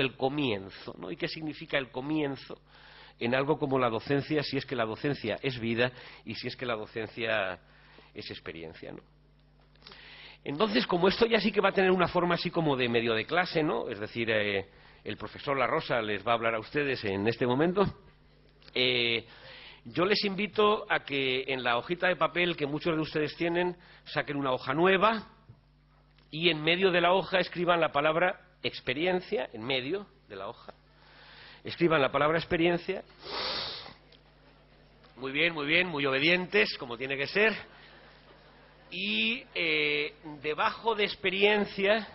el comienzo, ¿no? ¿Y qué significa el comienzo en algo como la docencia, si es que la docencia es vida y si es que la docencia es experiencia, ¿no? Entonces, como esto ya sí que va a tener una forma así como de medio de clase, ¿no? Es decir, el profesor La Rosa les va a hablar a ustedes en este momento. Yo les invito a que en la hojita de papel que muchos de ustedes tienen, saquen una hoja nueva y en medio de la hoja escriban la palabra experiencia, en medio de la hoja. Escriban la palabra experiencia. Muy bien, muy obedientes, como tiene que ser. Y debajo de experiencia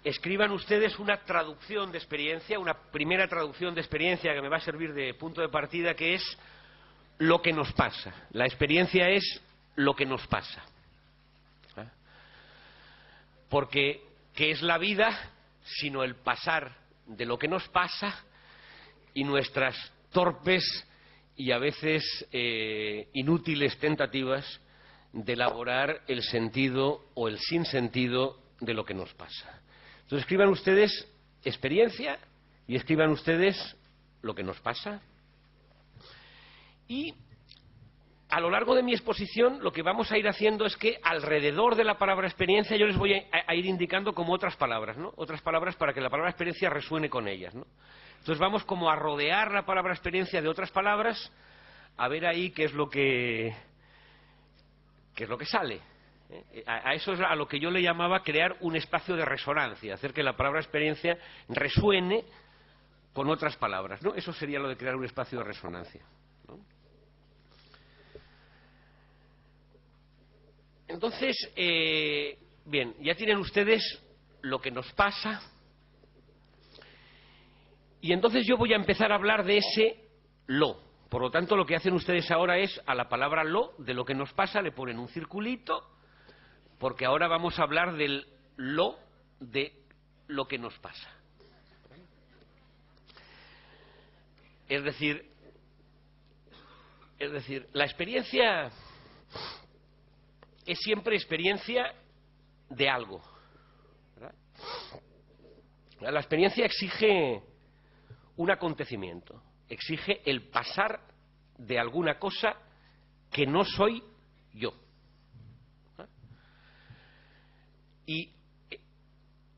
escriban ustedes una traducción de experiencia, una primera traducción de experiencia que me va a servir de punto de partida, que es lo que nos pasa. La experiencia es lo que nos pasa. Porque, ¿qué es la vida sino el pasar de lo que nos pasa y nuestras torpes y a veces inútiles tentativas de elaborar el sentido o el sinsentido de lo que nos pasa? Entonces escriban ustedes experiencia y escriban ustedes lo que nos pasa. Y a lo largo de mi exposición lo que vamos a ir haciendo es que alrededor de la palabra experiencia yo les voy a ir indicando como otras palabras, ¿no? Otras palabras para que la palabra experiencia resuene con ellas, ¿no? Entonces vamos como a rodear la palabra experiencia de otras palabras, a ver ahí qué es lo que sale. A eso es a lo que yo le llamaba crear un espacio de resonancia, hacer que la palabra experiencia resuene con otras palabras, ¿no? Eso sería lo de crear un espacio de resonancia, ¿no? Entonces, bien, ya tienen ustedes lo que nos pasa, y entonces yo voy a empezar a hablar de ese lo. Por lo tanto, lo que hacen ustedes ahora es, a la palabra lo, de lo que nos pasa, le ponen un circulito, porque ahora vamos a hablar del lo de lo que nos pasa. Es decir, la experiencia es siempre experiencia de algo, ¿verdad? La experiencia exige un acontecimiento, exige el pasar de alguna cosa que no soy yo. Y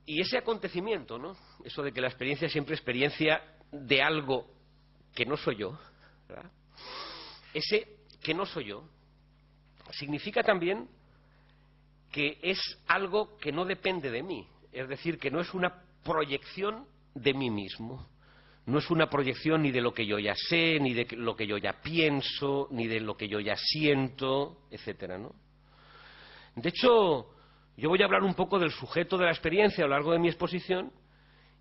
ese acontecimiento, ¿no? Eso de que la experiencia siempre es experiencia de algo que no soy yo, ¿verdad? Ese que no soy yo significa también que es algo que no depende de mí, es decir, que no es una proyección de mí mismo, no es una proyección ni de lo que yo ya sé, ni de lo que yo ya pienso, ni de lo que yo ya siento, etcétera, ¿no? De hecho, yo voy a hablar un poco del sujeto de la experiencia a lo largo de mi exposición,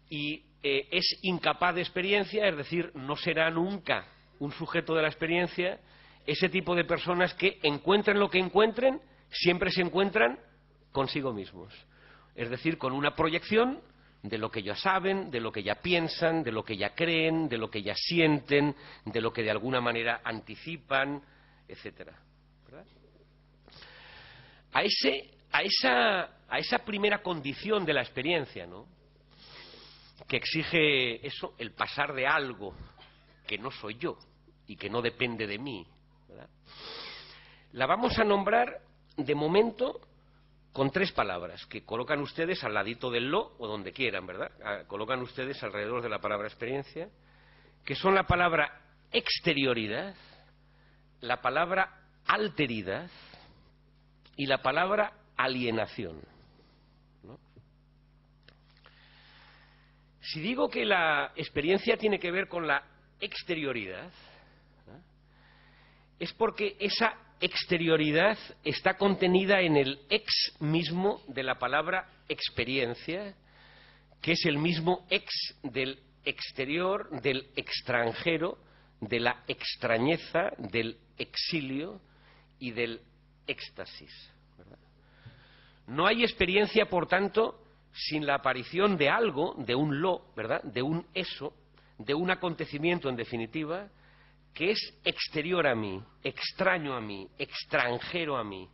y es incapaz de experiencia, es decir, no será nunca un sujeto de la experiencia ese tipo de personas que encuentren lo que encuentren, siempre se encuentran consigo mismos. Es decir, con una proyección de lo que ya saben, de lo que ya piensan, de lo que ya creen, de lo que ya sienten, de lo que de alguna manera anticipan, etcétera, ¿verdad? A esa primera condición de la experiencia, ¿no?, que exige eso, el pasar de algo que no soy yo y que no depende de mí, ¿verdad?, la vamos a nombrar de momento con tres palabras que colocan ustedes al ladito del lo o donde quieran, ¿verdad? Colocan ustedes alrededor de la palabra experiencia, que son la palabra exterioridad, la palabra alteridad y la palabra alienación, ¿no? Si digo que la experiencia tiene que ver con la exterioridad, ¿no?, es porque esa exterioridad está contenida en el ex mismo de la palabra experiencia, que es el mismo ex del exterior, del extranjero, de la extrañeza, del exilio y del éxtasis, ¿verdad? No hay experiencia, por tanto, sin la aparición de algo, de un lo, ¿verdad?, de un eso, de un acontecimiento, en definitiva, que es exterior a mí, extraño a mí, extranjero a mí,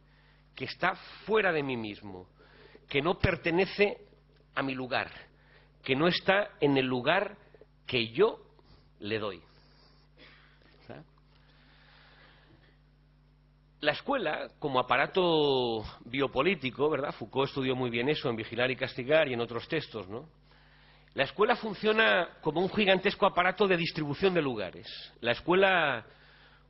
que está fuera de mí mismo, que no pertenece a mi lugar, que no está en el lugar que yo le doy. La escuela, como aparato biopolítico, ¿verdad? Foucault estudió muy bien eso en Vigilar y Castigar y en otros textos, ¿no? La escuela funciona como un gigantesco aparato de distribución de lugares. La escuela,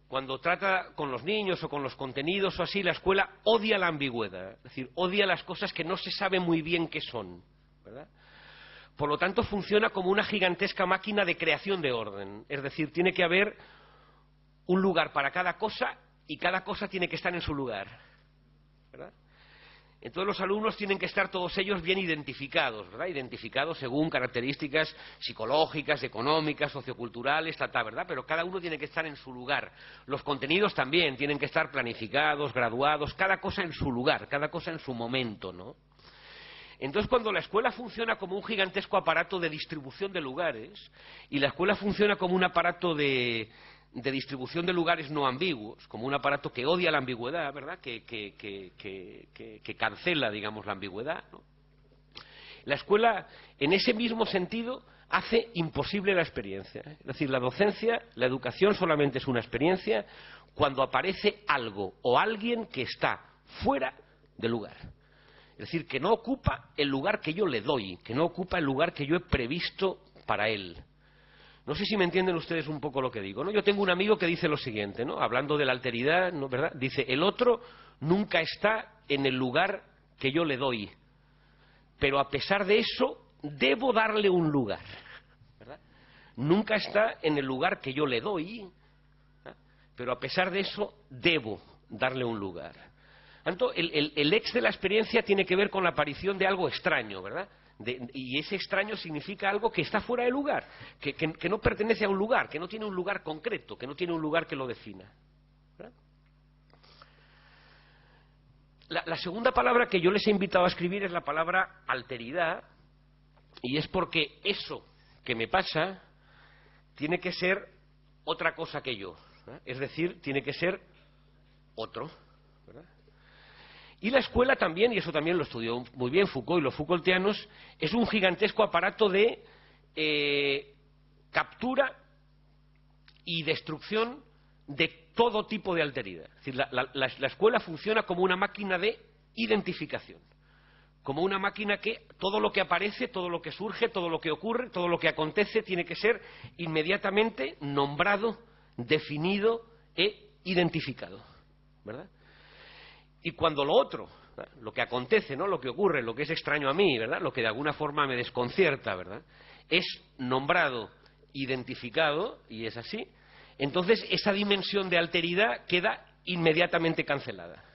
cuando trata con los niños o con los contenidos o así, la escuela odia la ambigüedad, es decir, odia las cosas que no se sabe muy bien qué son, ¿verdad? Por lo tanto, funciona como una gigantesca máquina de creación de orden, es decir, tiene que haber un lugar para cada cosa y cada cosa tiene que estar en su lugar, ¿verdad? Entonces los alumnos tienen que estar todos ellos bien identificados, ¿verdad? Identificados según características psicológicas, económicas, socioculturales, ¿verdad? Pero cada uno tiene que estar en su lugar. Los contenidos también tienen que estar planificados, graduados, cada cosa en su lugar, cada cosa en su momento, ¿no? Entonces, cuando la escuela funciona como un gigantesco aparato de distribución de lugares, y la escuela funciona como un aparato de distribución de lugares no ambiguos, como un aparato que odia la ambigüedad, ¿verdad? Que cancela, digamos, la ambigüedad, ¿no? La escuela, en ese mismo sentido, hace imposible la experiencia. Es decir, la docencia, la educación solamente es una experiencia cuando aparece algo o alguien que está fuera del lugar. Es decir, que no ocupa el lugar que yo le doy, que no ocupa el lugar que yo he previsto para él. No sé si me entienden ustedes un poco lo que digo, ¿no? Yo tengo un amigo que dice lo siguiente, ¿no? Hablando de la alteridad, ¿no? ¿Verdad? Dice, el otro nunca está en el lugar que yo le doy, pero a pesar de eso, debo darle un lugar, ¿verdad? Nunca está en el lugar que yo le doy, ¿verdad? Pero a pesar de eso, debo darle un lugar. Tanto, el ex de la experiencia tiene que ver con la aparición de algo extraño, ¿verdad? Y ese extraño significa algo que está fuera de lugar, que no pertenece a un lugar, que no tiene un lugar concreto, que no tiene un lugar que lo defina, ¿verdad? La segunda palabra que yo les he invitado a escribir es la palabra alteridad, y es porque eso que me pasa tiene que ser otra cosa que yo, ¿verdad? Es decir, tiene que ser otro, ¿verdad? Y la escuela también, y eso también lo estudió muy bien Foucault y los Foucaultianos, es un gigantesco aparato de captura y destrucción de todo tipo de alteridad. Es decir, la escuela funciona como una máquina de identificación, como una máquina que todo lo que aparece, todo lo que surge, todo lo que ocurre, todo lo que acontece tiene que ser inmediatamente nombrado, definido e identificado, ¿verdad? Y cuando lo otro, ¿verdad?, lo que acontece, ¿no?, lo que ocurre, lo que es extraño a mí, ¿verdad?, lo que de alguna forma me desconcierta, ¿verdad?, es nombrado, identificado, y es así, entonces esa dimensión de alteridad queda inmediatamente cancelada.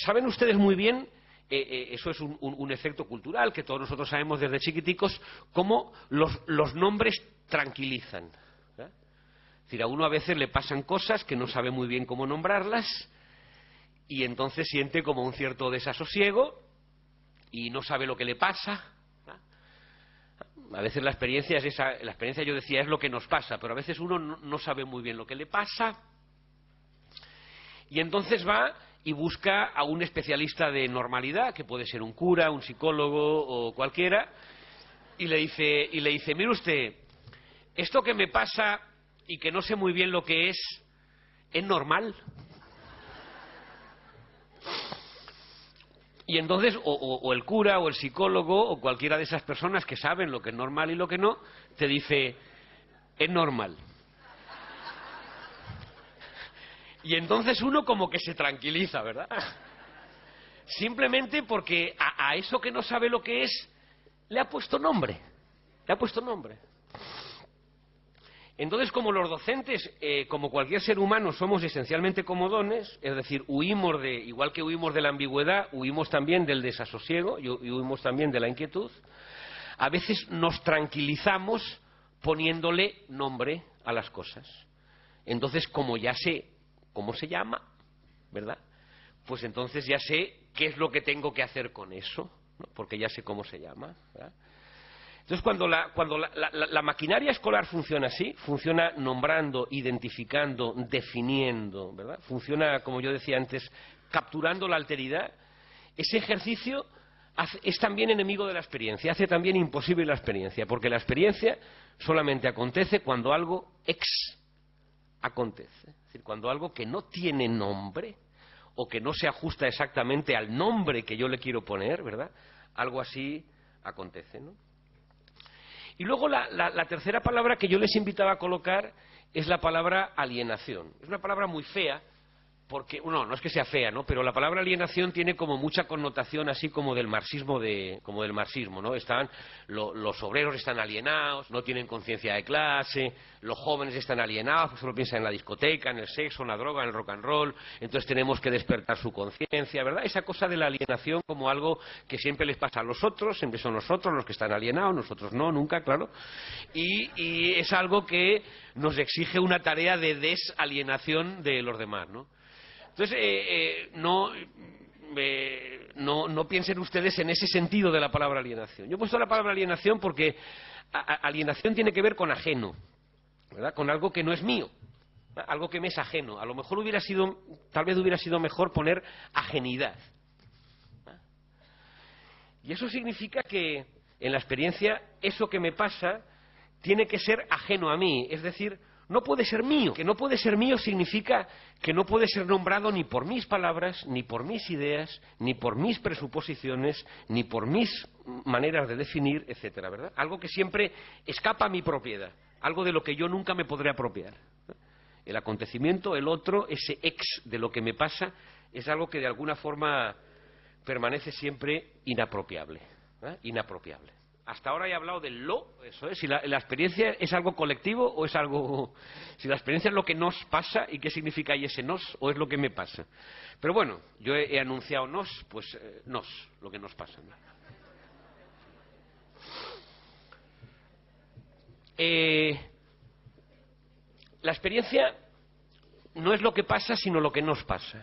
Saben ustedes muy bien, eso es un efecto cultural que todos nosotros sabemos desde chiquiticos, cómo los nombres tranquilizan. Es decir, a uno a veces le pasan cosas que no sabe muy bien cómo nombrarlas y entonces siente como un cierto desasosiego y no sabe lo que le pasa. A veces la experiencia es esa, la experiencia, yo decía, es lo que nos pasa, pero a veces uno no sabe muy bien lo que le pasa y entonces va y busca a un especialista de normalidad, que puede ser un cura, un psicólogo o cualquiera, y le dice, mire usted, esto que me pasa y que no sé muy bien lo que es normal. Y entonces, o el cura, o el psicólogo, o cualquiera de esas personas que saben lo que es normal y lo que no, te dice, es normal. Y entonces uno como que se tranquiliza, ¿verdad? Simplemente porque a eso que no sabe lo que es, le ha puesto nombre. Le ha puesto nombre. Entonces, como los docentes, como cualquier ser humano, somos esencialmente comodones, es decir, igual que huimos de la ambigüedad, huimos también del desasosiego y huimos también de la inquietud, a veces nos tranquilizamos poniéndole nombre a las cosas. Entonces, como ya sé cómo se llama, ¿verdad?, pues entonces ya sé qué es lo que tengo que hacer con eso, ¿no?, porque ya sé cómo se llama, ¿verdad? Entonces, cuando la maquinaria escolar funciona así, funciona nombrando, identificando, definiendo, ¿verdad?, funciona, como yo decía antes, capturando la alteridad, ese ejercicio es también enemigo de la experiencia, hace también imposible la experiencia, porque la experiencia solamente acontece cuando algo acontece. Es decir, cuando algo que no tiene nombre o que no se ajusta exactamente al nombre que yo le quiero poner, ¿verdad? Algo así acontece, ¿no? Y luego la tercera palabra que yo les invitaba a colocar es la palabra alienación. Es una palabra muy fea, porque, no es que sea fea, ¿no? Pero la palabra alienación tiene como mucha connotación así como del marxismo, ¿no? Los obreros están alienados, no tienen conciencia de clase, los jóvenes están alienados, pues solo piensan en la discoteca, en el sexo, en la droga, en el rock and roll, entonces tenemos que despertar su conciencia, ¿verdad? Esa cosa de la alienación como algo que siempre les pasa a los otros, siempre son los otros los que están alienados, nosotros no, nunca, claro, y es algo que nos exige una tarea de desalienación de los demás, ¿no? Entonces, no piensen ustedes en ese sentido de la palabra alienación. Yo he puesto la palabra alienación porque alienación tiene que ver con ajeno, ¿verdad? Con algo que no es mío, algo que me es ajeno. A lo mejor tal vez hubiera sido mejor poner ajenidad. Y eso significa que en la experiencia eso que me pasa tiene que ser ajeno a mí, es decir, no puede ser mío. Que no puede ser mío significa que no puede ser nombrado ni por mis palabras, ni por mis ideas, ni por mis presuposiciones, ni por mis maneras de definir, etcétera, ¿verdad? Algo que siempre escapa a mi propiedad, algo de lo que yo nunca me podré apropiar. El acontecimiento, el otro, ese de lo que me pasa, es algo que de alguna forma permanece siempre inapropiable, ¿eh? Inapropiable. Hasta ahora he hablado del eso es, si la experiencia es algo colectivo o es algo... Si la experiencia es lo que nos pasa y qué significa ahí ese nos o es lo que me pasa. Pero bueno, yo he anunciado pues lo que nos pasa, ¿no? La experiencia no es lo que pasa, sino lo que nos pasa.